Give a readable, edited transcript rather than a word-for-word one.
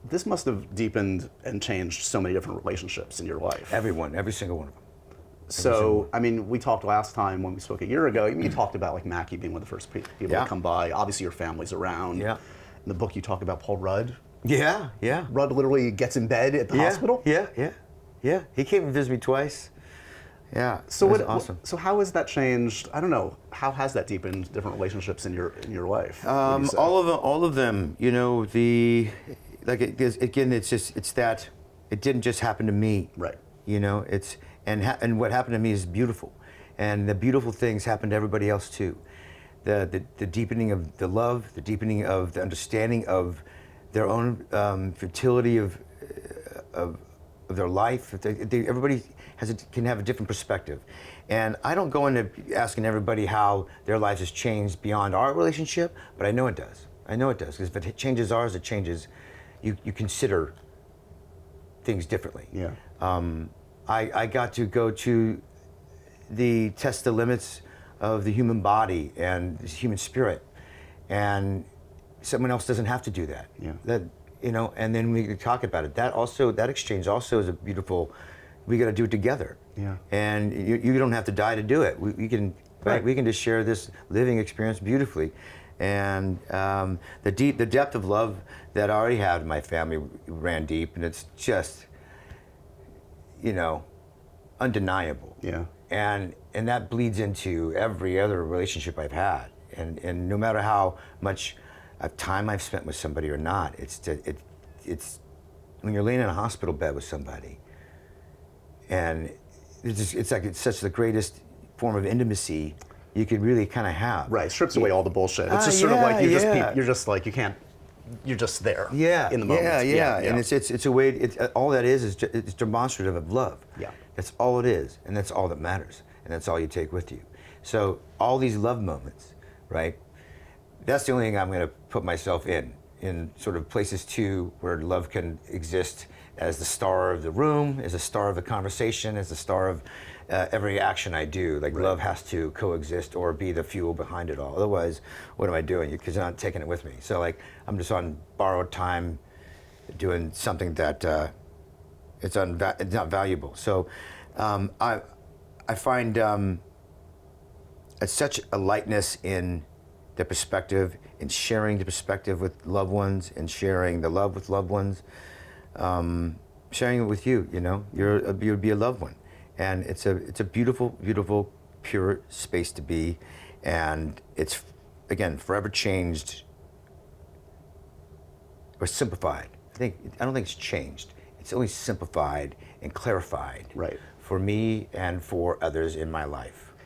this must have deepened and changed so many different relationships in your life. Every single one of them. So, I mean, we talked last time when we spoke a year ago, you talked about like Mackie being one of the first people to come by. Obviously your family's around. Yeah. In the book you talk about Paul Rudd. Yeah, yeah. Rudd literally gets in bed at the hospital? Yeah. He came and visited me twice. Yeah, so it was awesome. So how has that changed? I don't know. How has that deepened different relationships in your life? All of them. You know, again, it's that it didn't just happen to me. Right. You know, and what happened to me is beautiful, and the beautiful things happen to everybody else too. The deepening of the love, the deepening of the understanding of their own fertility of their life. Everybody can have a different perspective, and I don't go into asking everybody how their lives has changed beyond our relationship, but I know it does. I know it does, because if it changes ours, it changes. You consider things differently. Yeah. I got to go to test the limits of the human body and the human spirit, and someone else doesn't have to do that. Yeah. That, you know, and then we could talk about it. That exchange also is a beautiful. We got to do it together. Yeah. And you don't have to die to do it. We can. Right. We can just share this living experience beautifully, and the depth of love that I already had in my family ran deep, and it's just, you know, undeniable. Yeah. And that bleeds into every other relationship I've had, and no matter how much time I've spent with somebody or not, it's when you're laying in a hospital bed with somebody, and it's such the greatest form of intimacy you could really kind of have. Right, strips away all the bullshit. It's just sort of like you're just like you can't. You're just there. Yeah. In the moment. Yeah. And it's a way. All that is it's demonstrative of love. Yeah. That's all it is, and that's all that matters, and that's all you take with you. So all these love moments, right? That's the only thing I'm going to put myself in sort of places too, where love can exist as the star of the room, as the star of the conversation, as the star of every action I do. Like, love has to coexist or be the fuel behind it all. Otherwise, what am I doing? Because you're not taking it with me. So like, I'm just on borrowed time, doing something that it's not valuable. So I find such a lightness in the perspective, in sharing the perspective with loved ones, and sharing the love with loved ones. Sharing it with you, you know, you'd be a loved one, and it's a beautiful, beautiful, pure space to be, and it's again forever changed or simplified. I don't think it's changed. It's only simplified and clarified, right, for me and for others in my life.